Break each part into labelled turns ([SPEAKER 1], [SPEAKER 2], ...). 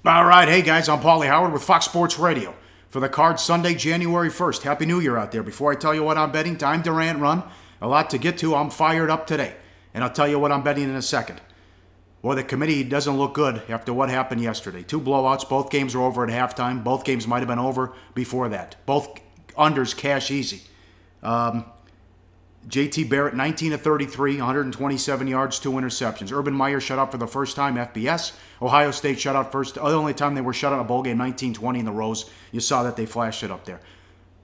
[SPEAKER 1] All right, hey guys, I'm Pauly Howard with Fox Sports Radio for the card Sunday, January 1st. Happy New Year out there. Before I tell you what I'm betting, time to rant run. A lot to get to. I'm fired up today, and I'll tell you what I'm betting in a second. Well, the committee doesn't look good after what happened yesterday. 2 blowouts. Both games were over at halftime. Both games might have been over before that. Both unders cash easy. J.T. Barrett, 19 of 33, 127 yards, 2 interceptions. Urban Meyer shut out for the first time, FBS. Ohio State shut out first. The only time they were shut out in a bowl game, 19-20 in the Rose. You saw that they flashed it up there.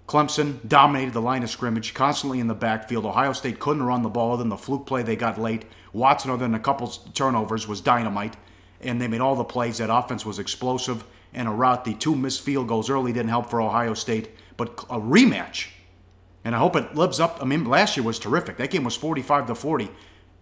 [SPEAKER 1] Clemson dominated the line of scrimmage, constantly in the backfield. Ohio State couldn't run the ball other than the fluke play they got late. Watson, other than a couple turnovers, was dynamite. And they made all the plays. That offense was explosive and a rout. The 2 missed field goals early didn't help for Ohio State. But a rematch. And I hope it lives up. I mean, last year was terrific. That game was 45-40.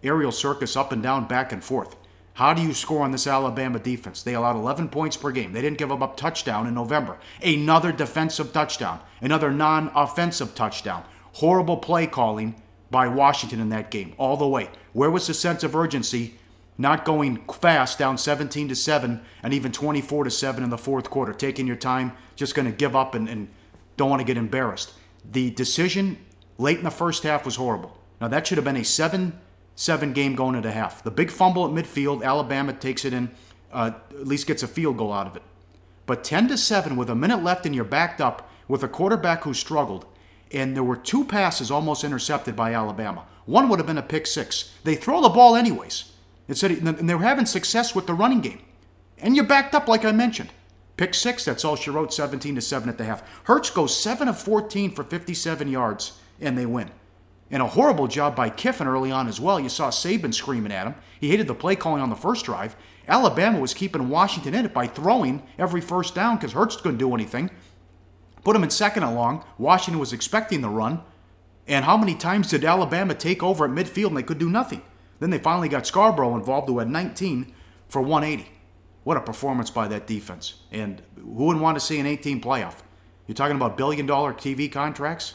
[SPEAKER 1] Aerial circus up and down, back and forth. How do you score on this Alabama defense? They allowed 11 points per game. They didn't give up a touchdown in November. Another defensive touchdown. Another non-offensive touchdown. Horrible play calling by Washington in that game, all the way. Where was the sense of urgency? Not going fast, down 17-7 and even 24-7 in the fourth quarter. Taking your time, just going to give up and don't want to get embarrassed. The decision late in the first half was horrible. Now, that should have been a 7-7 game going into half. The big fumble at midfield, Alabama takes it in, at least gets a field goal out of it. But 10-7 with a minute left and you're backed up with a quarterback who struggled, and there were 2 passes almost intercepted by Alabama. One would have been a pick 6. They throw the ball anyways. And they're having success with the running game. And you're backed up like I mentioned. Pick 6, that's all she wrote, 17-7 at the half. Hurts goes 7 of 14 for 57 yards, and they win. And a horrible job by Kiffin early on as well. You saw Saban screaming at him. He hated the play calling on the first drive. Alabama was keeping Washington in it by throwing every first down because Hurts couldn't do anything. Put him in second and long. Washington was expecting the run. And how many times did Alabama take over at midfield and they could do nothing? Then they finally got Scarborough involved, who had 19 for 180. What a performance by that defense. And who wouldn't want to see an 18 playoff? You're talking about billion-dollar TV contracts?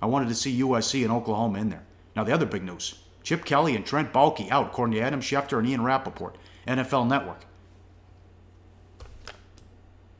[SPEAKER 1] I wanted to see USC and Oklahoma in there. Now, the other big news. Chip Kelly and Trent Baalke out, according to Adam Schefter and Ian Rappaport, NFL Network.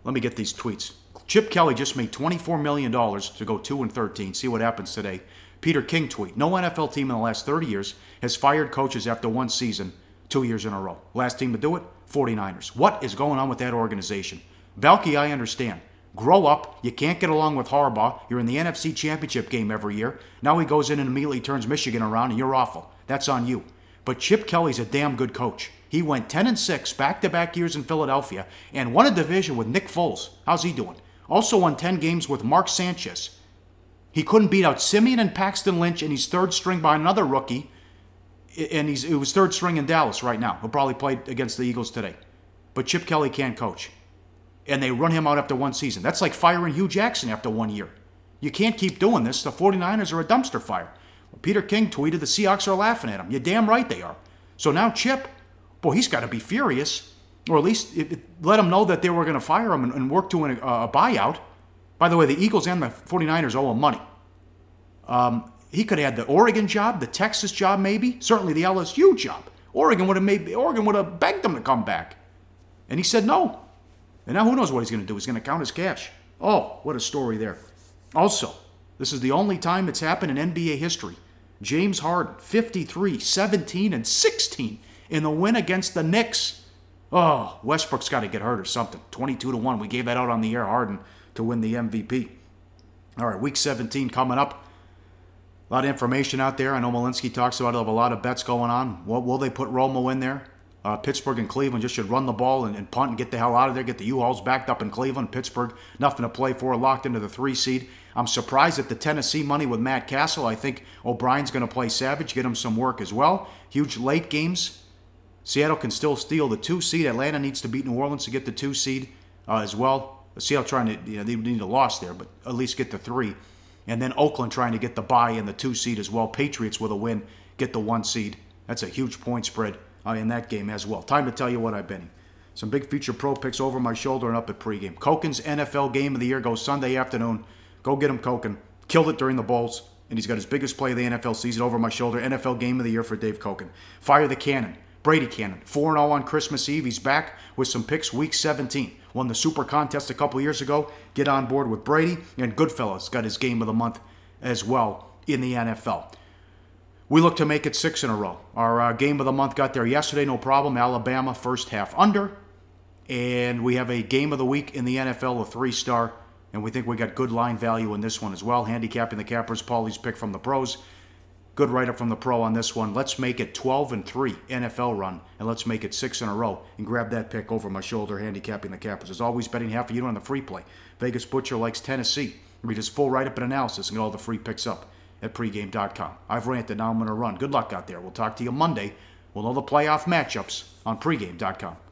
[SPEAKER 1] Let me get these tweets. Chip Kelly just made $24 million to go 2-13. See what happens today. Peter King tweet. No NFL team in the last 30 years has fired coaches after one season 2 years in a row. Last team to do it? 49ers. What is going on with that organization? Baalke, I understand. Grow up. You can't get along with Harbaugh. You're in the NFC Championship game every year. Now he goes in and immediately turns Michigan around, and you're awful. That's on you. But Chip Kelly's a damn good coach. He went 10-6 back-to-back years in Philadelphia and won a division with Nick Foles. How's he doing? Also won 10 games with Mark Sanchez. He couldn't beat out Simeon and Paxton Lynch, and he's third string by another rookie. And it was third string in Dallas right now. He'll probably play against the Eagles today. But Chip Kelly can't coach. And they run him out after one season. That's like firing Hugh Jackson after 1 year. You can't keep doing this. The 49ers are a dumpster fire. Peter King tweeted the Seahawks are laughing at him. You're damn right they are. So now Chip, boy, he's got to be furious. Or at least let him know that they were going to fire him and work to a buyout. By the way, the Eagles and the 49ers owe him money. He could have had the Oregon job, the Texas job maybe, certainly the LSU job. Oregon would have begged him to come back. And he said no. And now who knows what he's going to do? He's going to count his cash. Oh, what a story there. Also, this is the only time it's happened in NBA history. James Harden, 53, 17, and 16 in the win against the Knicks. Oh, Westbrook's got to get hurt or something. 22-1. We gave that out on the air, Harden, to win the MVP. All right, Week 17 coming up. A lot of information out there. I know Malinsky talks about it. Have a lot of bets going on. Will they put Romo in there? Pittsburgh and Cleveland just should run the ball and punt and get the hell out of there. Get the U-Hauls backed up in Cleveland. Pittsburgh, nothing to play for. Locked into the 3 seed. I'm surprised at the Tennessee money with Matt Castle. I think O'Brien's going to play savage, get him some work as well. Huge late games. Seattle can still steal the 2 seed. Atlanta needs to beat New Orleans to get the 2 seed as well. Seattle trying to, they need a loss there, but at least get the 3. And then Oakland trying to get the bye in the 2 seed as well. Patriots with a win, get the 1 seed. That's a huge point spread in that game as well. Time to tell you what I've been. Some big feature pro picks over my shoulder and up at pregame. Koken's NFL game of the year goes Sunday afternoon. Go get him, Koken. Killed it during the Bowls, and he's got his biggest play of the NFL season over my shoulder. NFL game of the year for Dave Koken. Fire the Cannon. Brady Cannon, 4-0 on Christmas Eve. He's back with some picks week 17. Won the Super Contest a couple years ago. Get on board with Brady. And Goodfellas got his game of the month as well in the NFL. We look to make it 6 in a row. Our game of the month got there yesterday, no problem. Alabama, first half under. And we have a game of the week in the NFL, a 3-star. And we think we got good line value in this one as well. Handicapping the Cappers, Pauly's pick from the pros. Good write-up from the pro on this one. Let's make it 12-3 NFL run, and let's make it 6 in a row. And grab that pick over my shoulder, Handicapping the Cappers. As always, betting half a unit on the free play. Vegas Butcher likes Tennessee. Read his full write-up and analysis and get all the free picks up at pregame.com. I've ranted, now I'm going to run. Good luck out there. We'll talk to you Monday. We'll know the playoff matchups on pregame.com.